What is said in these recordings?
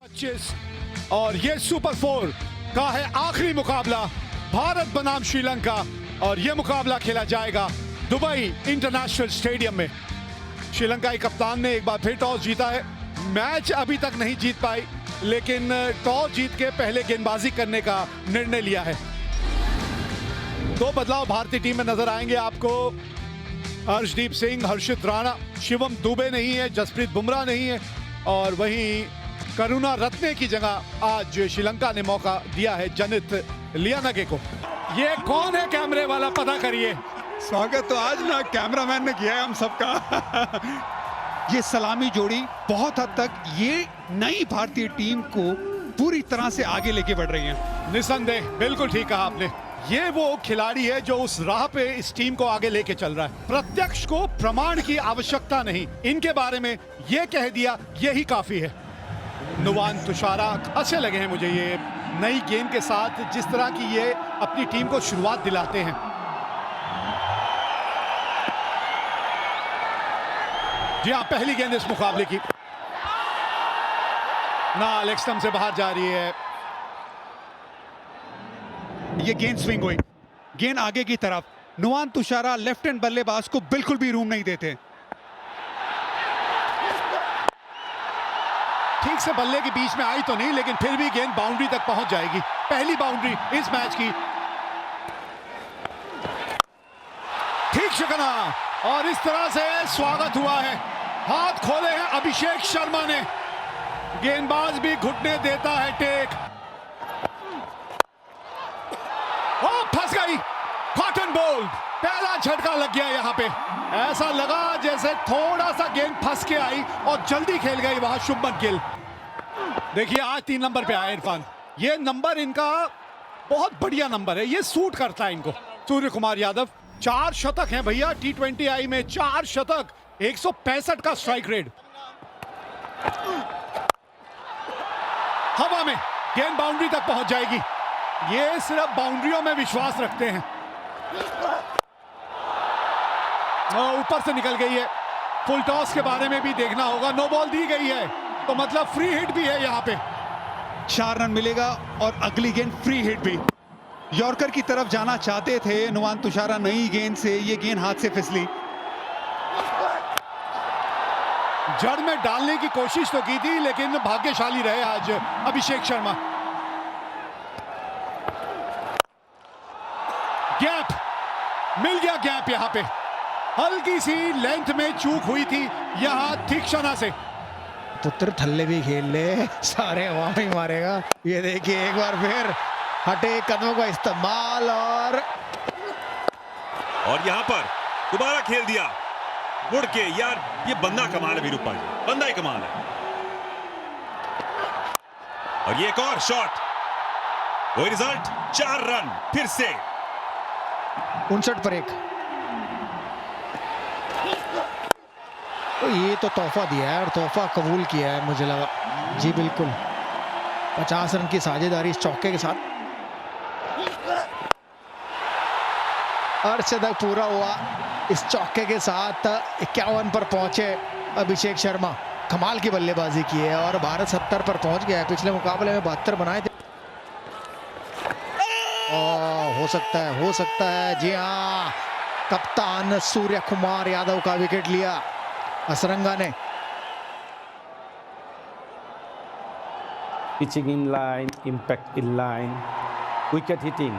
25 और ये सुपर 4 का है आखिरी मुकाबला भारत बनाम श्रीलंका और ये मुकाबला खेला जाएगा दुबई इंटरनेशनल स्टेडियम में। श्रीलंका के कप्तान ने एक बार फिर टॉस जीता है। मैच अभी तक नहीं जीत पाई, लेकिन टॉस जीत के पहले गेंदबाजी करने का निर्णय लिया है। दो बदलाव भारतीय टीम में नजर आएंगे आपको। हर्षदीप सिंह, हर्षित राणा, शिवम दुबे नहीं है, जसप्रीत बुमराह नहीं है और वहीं करुणा रत्ने की जगह आज श्रीलंका ने मौका दिया है जनित लियानगे को। ये कौन है कैमरे वाला, पता करिए। स्वागत तो आज ना कैमरामैन ने किया है हम सबका। ये सलामी जोड़ी बहुत हद तक ये नई भारतीय टीम को पूरी तरह से आगे लेके बढ़ रही है। निसंदेह, बिल्कुल ठीक कहा आपने। ये वो खिलाड़ी है जो उस राह पे इस टीम को आगे लेके चल रहा है। प्रत्यक्ष को प्रमाण की आवश्यकता नहीं, इनके बारे में ये कह दिया यही काफी है। नुवान तुषारा अच्छे लगे हैं मुझे ये नई गेंद के साथ, जिस तरह की ये अपनी टीम को शुरुआत दिलाते हैं। जी हाँ, पहली गेंद इस मुकाबले की ना लेग स्टंप से बाहर जा रही है। ये गेंद स्विंग हुई, गेंद आगे की तरफ। नुवान तुषारा लेफ्ट हैंड बल्लेबाज को बिल्कुल भी रूम नहीं देते। ठीक से बल्ले के बीच में आई तो नहीं, लेकिन फिर भी गेंद बाउंड्री तक पहुंच जाएगी। पहली बाउंड्री इस मैच की। ठीक शिकना और इस तरह से स्वागत हुआ है। हाथ खोले हैं अभिषेक शर्मा ने। गेंदबाज भी घुटने देता है टेक। फंस गई, कॉटन बोल्ड। पहला झटका लग गया यहां पे। ऐसा लगा जैसे थोड़ा सा गेंद फंस के आई और जल्दी खेल गई वहां शुभमन गिल। देखिए आज 3 नंबर पे आए इरफान। ये नंबर इनका बहुत बढ़िया नंबर है, ये सूट करता है इनको। सूर्य कुमार यादव 4 शतक हैं भैया T20 आई में, 4 शतक, 165 का स्ट्राइक रेट। हवा में गेंद बाउंड्री तक पहुंच जाएगी। ये सिर्फ बाउंड्रियों में विश्वास रखते हैं। ऊपर से निकल गई है। फुल टॉस के बारे में भी देखना होगा। नो बॉल दी गई है तो मतलब फ्री हिट भी है यहाँ पे। 4 रन मिलेगा और अगली गेंद फ्री हिट भी। यॉर्कर की तरफ जाना चाहते थे नुवान तुषारा नई गेंद से, ये गेंद हाथ से फिसली। जड़ में डालने की कोशिश तो की थी, लेकिन भाग्यशाली रहे आज अभिषेक शर्मा। गैप मिल गया, गैप यहां पे हल्की सी लेंथ में चूक हुई थी यहां तीक्ष्णा से। पुत्र थल्ले भी खेल ले, सारे हवा में ही मारेगा। ये देखिए एक बार फिर हटे कदमों का इस्तेमाल और यहां पर दोबारा खेल दिया मुड़ के। यार ये बंदा कमाल है वीरूपा जी, बंदा ही कमाल है। और ये एक और शॉट, वही रिजल्ट, 4 रन फिर से। 59 पर 1। तो ये तो तोहफा दिया है और तोहफा कबूल किया है मुझे लगा। जी बिल्कुल, 50 रन की साझेदारी इस चौके के साथ। अर्धशतक पूरा हुआ इस चौके के साथ। 51 पर पहुंचे अभिषेक शर्मा। कमाल की बल्लेबाजी की है और भारत 70 पर पहुंच गया है। पिछले मुकाबले में 72 बनाए थे। हो सकता है जी हाँ, कप्तान सूर्य कुमार यादव का विकेट लिया असरंगा ने। Pitching in line, impact in line, wicket hitting.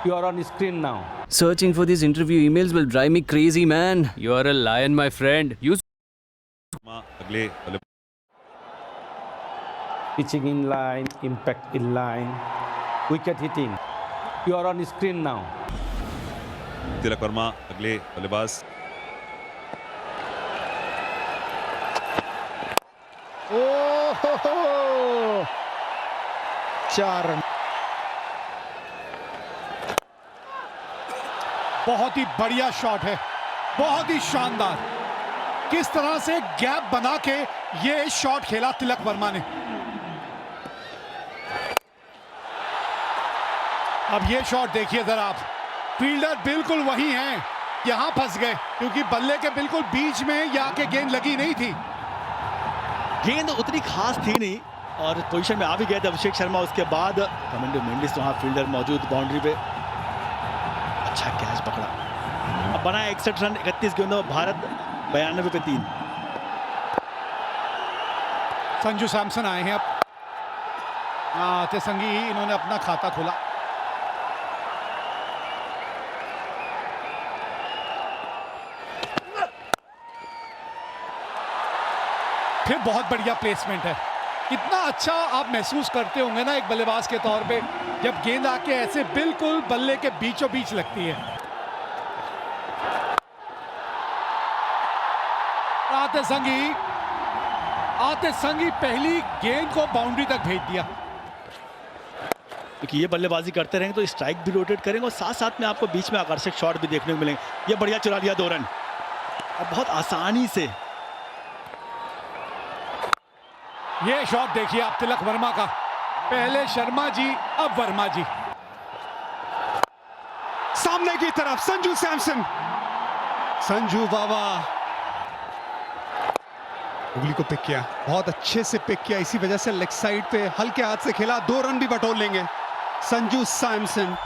You are on screen now. Searching for these interview emails will drive me crazy, man. You are a lion, my friend. You. अगले Pitching in line, impact in line, wicket hitting. You are on screen now. Tilak Varma अगले बल्लेबाज। ओह 4 run. बहुत ही बढ़िया shot है, बहुत ही शानदार। किस तरह से गैप बना के ये शॉट खेला तिलक वर्मा ने। अब ये शॉट देखिए जरा आप, फील्डर बिल्कुल वही हैं, यहां फंस गए क्योंकि बल्ले के बिल्कुल बीच में यहाँ के गेंद लगी नहीं थी। गेंद उतनी खास थी नहीं और पोजीशन में आ भी गए थे अभिषेक शर्मा। उसके बाद कमेंडो मेंडिस वहाँ फील्डर मौजूद बाउंड्री पे, अच्छा कैच पकड़ा। अब बना 61 रन 31 गेंदों, भारत 92 पे 3। संजू सैमसन आए हैं अब। आते संगी ही इन्होंने अपना खाता खोला। फिर बहुत बढ़िया प्लेसमेंट है। कितना अच्छा आप महसूस करते होंगे ना एक बल्लेबाज के तौर पे, जब गेंद आके ऐसे बिल्कुल बल्ले के बीचों बीच लगती है। आते संगी पहली गेंद को बाउंड्री तक भेज दिया। क्योंकि ये बल्लेबाजी करते रहेंगे तो स्ट्राइक भी रोटेट करेंगे और साथ साथ में आपको बीच में आकर्षक शॉट भी देखने को मिलेंगे। ये बढ़िया चुरा लिया 2 रन और बहुत आसानी से। ये शॉट देखिए आप तिलक वर्मा का, पहले शर्मा जी अब वर्मा जी। सामने की तरफ संजू सैमसन, संजू बाबा उंगली को पिक किया, बहुत अच्छे से पिक किया। इसी वजह से लेग साइड पे हल्के हाथ से खेला, 2 रन भी बटोर लेंगे संजू सैमसन।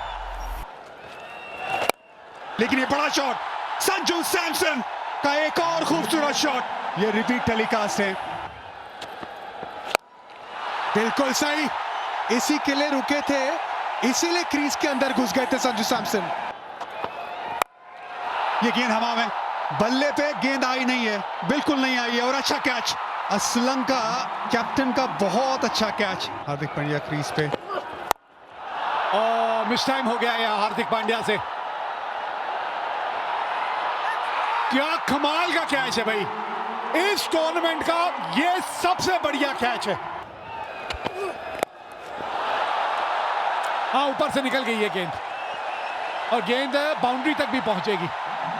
लेकिन ये बड़ा शॉट संजू सैमसन का, एक और खूबसूरत शॉट। ये रिपीट टेलीकास्ट है। बिल्कुल सही, इसी के लिए रुके थे, इसीलिए क्रीज के अंदर घुस गए थे संजू सैमसन। ये गेंद हवा में, बल्ले पे गेंद आई नहीं है, बिल्कुल नहीं आई है। और अच्छा कैच, असलम का कैप्टन का बहुत अच्छा कैच। हार्दिक पांड्या क्रीज पे, मिस टाइम हो गया है हार्दिक पांड्या से। क्या कमाल का कैच है भाई, इस टूर्नामेंट का ये सबसे बढ़िया कैच है। हाँ, ऊपर से निकल गई है गेंद और गेंद बाउंड्री तक भी पहुंचेगी।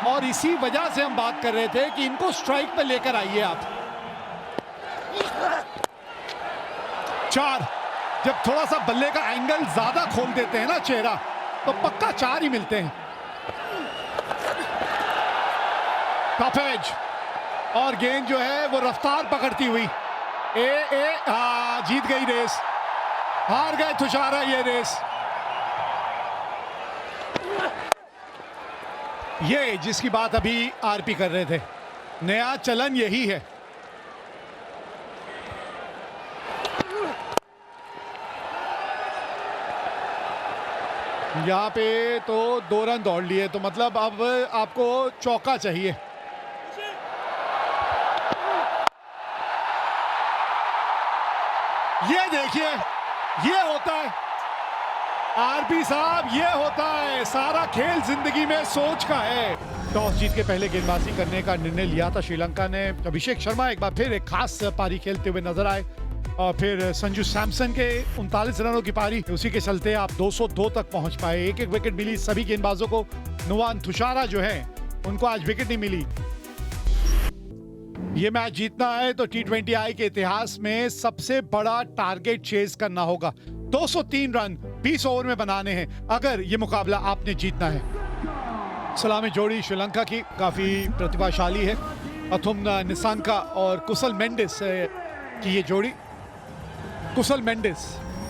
और इसी वजह से हम बात कर रहे थे कि इनको स्ट्राइक पे लेकर आइए आप। 4, जब थोड़ा सा बल्ले का एंगल ज्यादा खोल देते हैं ना चेहरा, तो पक्का 4 ही मिलते हैं। टफ एज और गेंद जो है वो रफ्तार पकड़ती हुई जीत गई रेस, हार गए तुषारा ये रेस। ये जिसकी बात अभी आरपी कर रहे थे, नया चलन यही है। यहाँ पे तो 2 रन दौड़ लिए, तो मतलब अब आपको चौका चाहिए। ये देखिए, ये होता है आरपी साहब, ये होता है। सारा खेल जिंदगी में सोच का है। टॉस जीत के पहले गेंदबाजी करने का निर्णय लिया था श्रीलंका ने। अभिषेक शर्मा एक बार फिर एक खास पारी खेलते हुए नजर आए और फिर संजू सैमसन के 39 रनों की पारी, उसी के चलते आप 202 तक पहुंच पाए। एक विकेट मिली सभी गेंदबाजों को। नुवान तुषारा जो है उनको आज विकेट नहीं मिली। ये मैच जीतना है तो T20I के इतिहास में सबसे बड़ा टारगेट चेज करना होगा। 203 रन 20 ओवर में बनाने हैं अगर ये मुकाबला आपने जीतना है। सलामी जोड़ी श्रीलंका की काफी प्रतिभाशाली है। अथुम निसांका और कुशल मेंडिस की ये जोड़ी। कुशल मेंडिस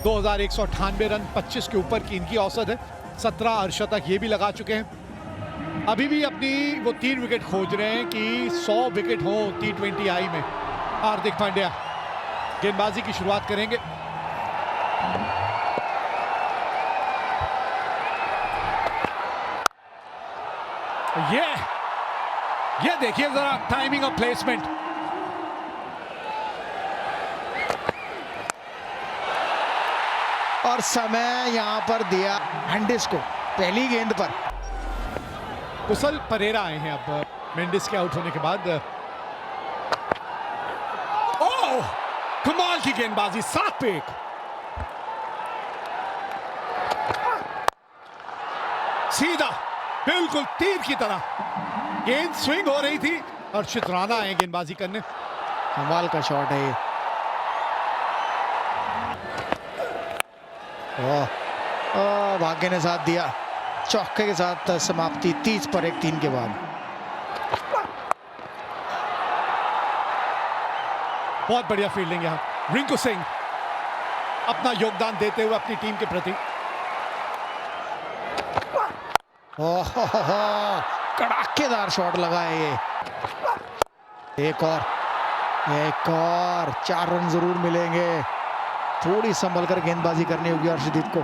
2198 रन 25 के ऊपर की इनकी औसत है। 17 अर्धशतक ये भी लगा चुके हैं। अभी भी अपनी वो 3 विकेट खोज रहे हैं कि 100 विकेट हो T20I में। हार्दिक पांड्या गेंदबाजी की शुरुआत करेंगे। ये देखिए जरा टाइमिंग और प्लेसमेंट। और समय यहां पर दिया मेंडिस को पहली गेंद पर। कुशल परेरा आए हैं अब मेंडिस के आउट होने के बाद। ओह, कमाल की गेंदबाजी, 7 पे 1। सीधा बिल्कुल तीर की तरह गेंद स्विंग हो रही थी और अर्शित राणा आए गेंदबाजी करने। कमाल का शॉट है ये। भाग्य ने साथ दिया, चौके के साथ समाप्ति 30 पर 1 3 के बाद। बहुत बढ़िया फील्डिंग यहाँ। रिंकू सिंह अपना योगदान देते हुए अपनी टीम के प्रति। ओहो, कड़ाकेदार शॉट लगा है ये। एक और 4 रन जरूर मिलेंगे। थोड़ी संभल कर गेंदबाजी करनी होगी अर्शदीप को।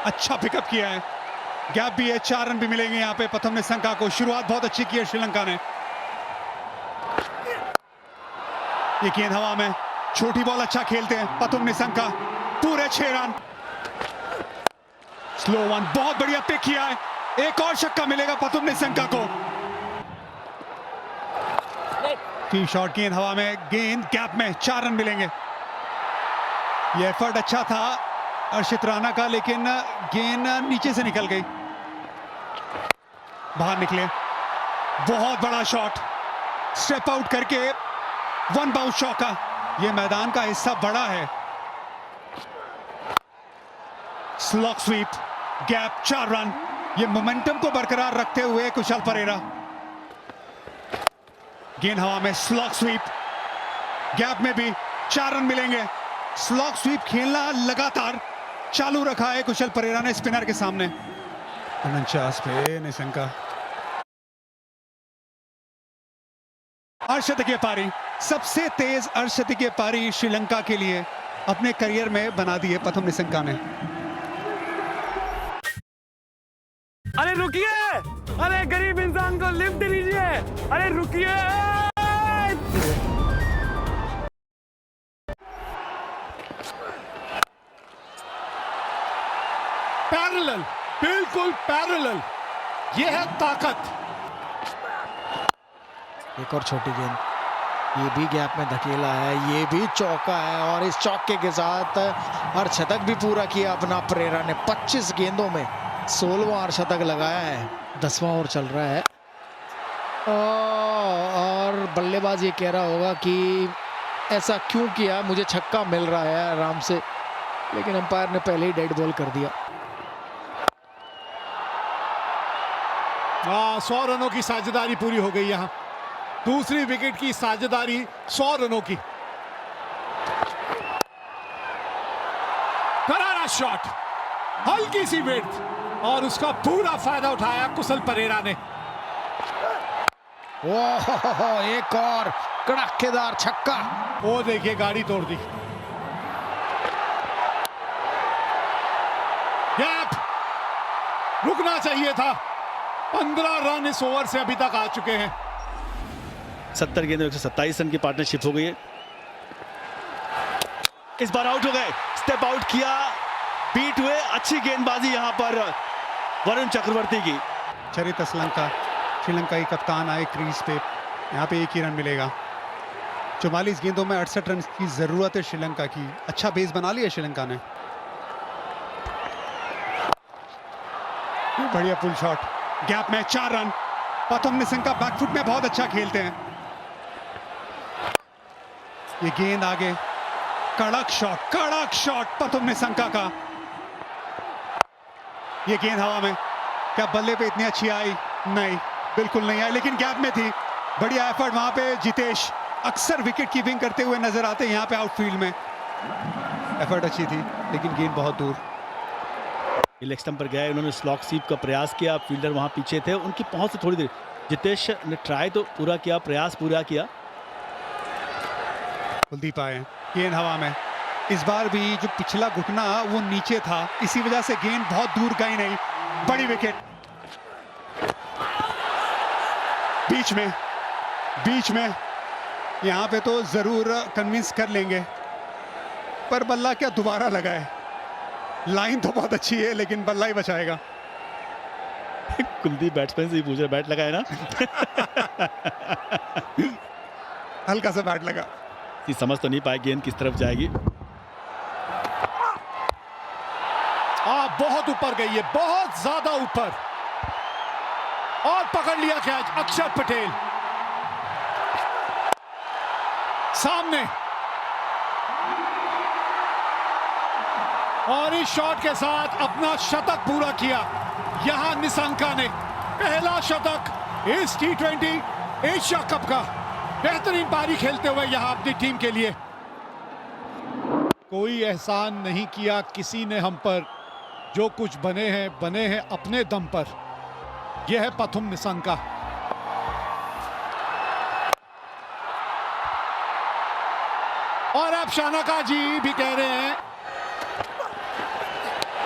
अच्छा पिकअप किया है, गैप भी है, 4 रन भी मिलेंगे यहाँ पे प्रथम निशंका को। शुरुआत बहुत अच्छी की है श्रीलंका ने। ये गेंद हवा में, छोटी बॉल अच्छा खेलते हैं प्रथम निशंका, पूरे 6 रन। स्लो वन, बहुत बढ़िया पिक किया है। एक और छक्का मिलेगा प्रथम निशंका को। टी शॉट, गेंद हवा में, गेंद गैप में, 4 रन मिलेंगे। ये एफर्ट अच्छा था अर्शित राणा का, लेकिन गेंद नीचे से निकल गई, बाहर निकले। बहुत बड़ा शॉट, स्टेप आउट करके 1 बाउंस चौका। ये मैदान का हिस्सा बड़ा है। Slog sweep, gap, 4 run. ये मोमेंटम को बरकरार रखते हुए कुशल परेरा। गेंद हवा में, स्लॉग स्वीप, गैप में भी 4 रन मिलेंगे। स्लॉग स्वीप खेलना लगातार चालू रखा है कुशल परेरा ने स्पिनर के सामने। 49 पे निशंका। अर्धशतकीय पारी, सबसे तेज अर्धशतकीय पारी श्रीलंका के लिए अपने करियर में बना दी है प्रथम निशंका ने। अरे रुकिए, अरे गरीब इंसान को लिफ्ट दे दीजिए, अरे रुकिए। पैरेलल, बिल्कुल पैरेलल, ये है ताकत। एक और छोटी गेंद, ये भी गैप में धकेला है, ये भी चौका है। और इस चौके के साथ अर्धशतक भी पूरा किया अपना परेरा ने। 25 गेंदों में 16वां अर्धशतक लगाया है। 10वां ओवर चल रहा है और बल्लेबाज ये कह रहा होगा कि ऐसा क्यों किया, मुझे छक्का मिल रहा है आराम से, लेकिन अंपायर ने पहले ही डेड बॉल कर दिया। 100 रनों की साझेदारी पूरी हो गई यहां। दूसरी विकेट की साझेदारी 100 रनों की। करारा शॉट, हल्की सी विड्थ, और उसका पूरा फायदा उठाया कुशल परेरा ने। ओहो, एक और कड़ाकेदार छक्का। वो देखिए, गाड़ी तोड़ दी। गैप, रुकना चाहिए था। 15 रन इस ओवर से अभी तक आ चुके हैं। 70 गेंदों 127 रन की पार्टनरशिप हो गई है। इस बार आउट हो गए, स्टेप आउट किया, बीट हुए। अच्छी गेंदबाजी यहां पर वरुण चक्रवर्ती की। चरित असलंका, श्रीलंका की कप्तान, आए क्रीज पे। यहाँ पे 1 ही रन मिलेगा। 44 गेंदों में 68 रन की जरूरत है श्रीलंका की। अच्छा बेस बना लिया श्रीलंका ने। बढ़िया पुल शॉट, गैप में 4 रन। प्रथम निशंका बैकफुट में बहुत अच्छा खेलते हैं। ये गेंद आगे, कड़क शॉट प्रथम निशंका का। ये गेंद हवा में, क्या बल्ले पे इतनी अच्छी आई? नहीं, बिल्कुल नहीं आई, लेकिन गैप में थी। बढ़िया एफर्ट वहां पे। जितेश अक्सर विकेट कीपिंग करते हुए नजर आते हैं यहाँ पे आउटफील्ड में। एफर्ट अच्छी थी, लेकिन गेंद बहुत दूर। लेग स्टंप पर गए, उन्होंने स्लॉग स्वीप का प्रयास किया। फील्डर वहां पीछे थे, उनकी पहुंच से थोड़ी देर। जितेश ने ट्राई तो पूरा किया, प्रयास पूरा किया। कुलदीप आए, गेंद हवा में। इस बार भी जो पिछला घुटना वो नीचे था, इसी वजह से गेंद बहुत दूर गई नहीं। बड़ी विकेट, बीच में यहाँ पे तो जरूर कन्विंस कर लेंगे, पर बल्ला क्या दोबारा लगाए। लाइन तो बहुत अच्छी है, लेकिन बल्ला ही बचाएगा। कुलदीप बैट्समैन से ही पूछ रहा, बैट लगाए ना? हल्का सा बैट लगा। समझ तो नहीं पाए गेंद किस तरफ जाएगी। बहुत ऊपर गई है, बहुत ज्यादा ऊपर, और पकड़ लिया कैच अक्षर पटेल। सामने, और इस शॉट के साथ अपना शतक पूरा किया यहां निशंका ने। पहला शतक इस T20 एशिया कप का। बेहतरीन पारी खेलते हुए यहां अपनी टीम के लिए। कोई एहसान नहीं किया किसी ने हम पर, जो कुछ बने हैं अपने दम पर। यह है पथुम निशंका। और अब शानका जी भी कह रहे हैं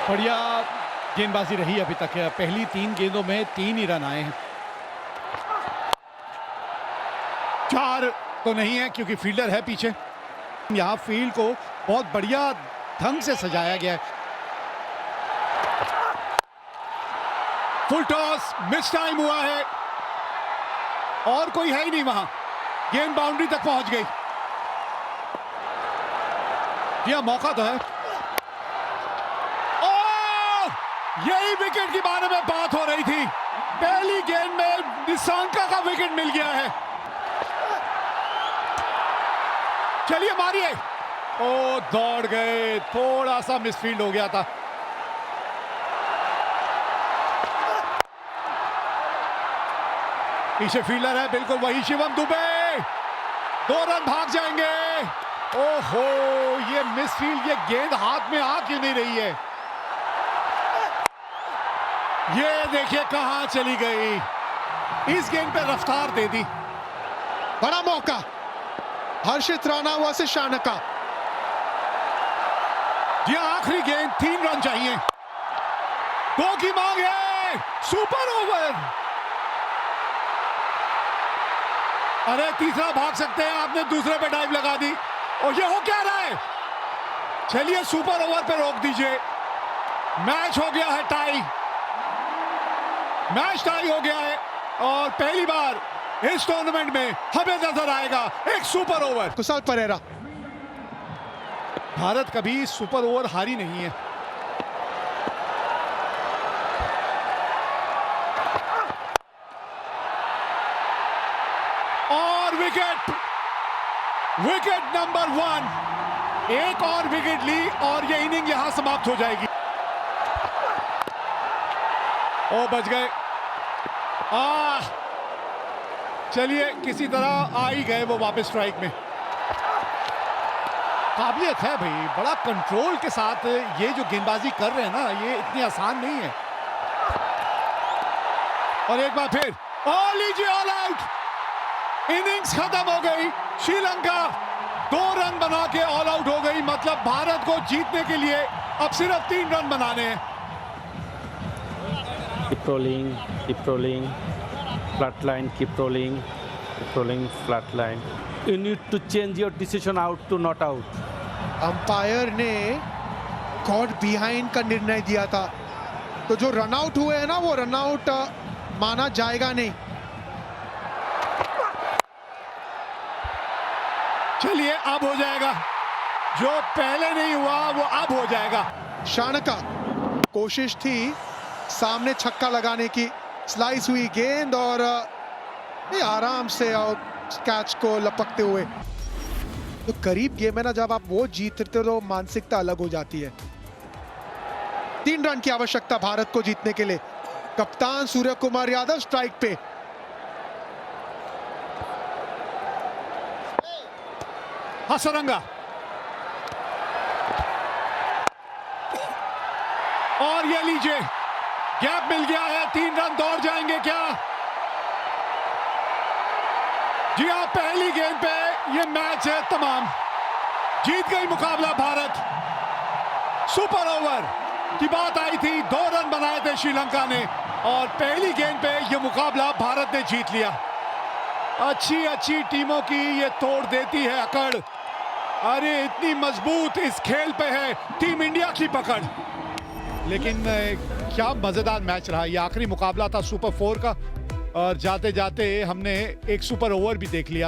बढ़िया गेंदबाजी रही अभी तक। पहली 3 गेंदों में 3 ही रन आए हैं। 4 तो नहीं है क्योंकि फील्डर है पीछे। यहां फील्ड को बहुत बढ़िया ढंग से सजाया गया है। फुल टॉस, मिस टाइम हुआ है और कोई है ही नहीं वहां। गेंद बाउंड्री तक पहुंच गई। यह मौका तो है। यही विकेट के बारे में बात हो रही थी। पहली गेंद में निशंका का विकेट मिल गया है। चलिए मारिए। ओ दौड़ गए, थोड़ा सा मिसफील्ड हो गया था। पीछे फील्डर है, बिल्कुल वही शिवम दुबे। 2 रन भाग जाएंगे। ओहो, ये मिसफील्ड, ये गेंद हाथ में आ क्यों नहीं रही है? ये देखिए कहां चली गई। इस गेंद पे रफ्तार दे दी। बड़ा मौका, हर्षित राणा वर्सेस शानका। ये आखिरी गेंद, 3 रन चाहिए। 2 की मांग है। Super over. अरे तीसरा भाग सकते हैं, आपने दूसरे पे डाइव लगा दी। और ये हो क्या रहा है? चलिए सुपर ओवर पे रोक दीजिए। मैच हो गया है टाई। मैच टाई हो गया है और पहली बार इस टूर्नामेंट में हमें नजर आएगा एक सुपर ओवर। कुशाल परेरा। भारत कभी सुपर ओवर हारी नहीं है। और विकेट, विकेट नंबर 1। एक और विकेट ली और ये इनिंग यहां समाप्त हो जाएगी। ओ बच गए। चलिए किसी तरह आ ही गए वो वापस स्ट्राइक में। काबिलियत है भाई, बड़ा कंट्रोल के साथ ये जो गेंदबाजी कर रहे हैं ना, ये इतनी आसान नहीं है। और एक बार फिर लीजिए ऑल आउट। इनिंग्स खत्म हो गई। श्रीलंका 2 रन बना के ऑल आउट हो गई। मतलब भारत को जीतने के लिए अब सिर्फ 3 रन बनाने हैं। Keep rolling, flat line, keep rolling, flat line. You need to change your decision out to not out. Umpire ने गॉड बिहाइंड का निर्णय दिया था, तो जो रन आउट हुए हैं ना, वो रन आउट माना जाएगा नहीं। चलिए अब हो जाएगा, जो पहले नहीं हुआ वो अब हो जाएगा। शानका कोशिश थी सामने छक्का लगाने की, स्लाइस हुई गेंद और आराम से कैच को लपकते हुए। तो करीब गेम है ना, जब आप वो जीतते हो तो मानसिकता अलग हो जाती है। 3 रन की आवश्यकता भारत को जीतने के लिए। कप्तान सूर्य कुमार यादव स्ट्राइक पे। हसरंगा और ये लीजिए, गैप मिल गया है। 3 रन दौड़ जाएंगे क्या? जी हाँ, पहली गेंद पे ये मैच है तमाम। जीत गई मुकाबला भारत। सुपर ओवर की बात आई थी, 2 रन बनाए थे श्रीलंका ने और पहली गेंद पे ये मुकाबला भारत ने जीत लिया। अच्छी टीमों की ये तोड़ देती है अकड़। अरे इतनी मजबूत इस खेल पे है टीम इंडिया की पकड़। लेकिन क्या मजेदार मैच रहा। ये आखिरी मुकाबला था सुपर 4 का और जाते जाते हमने एक सुपर ओवर भी देख लिया।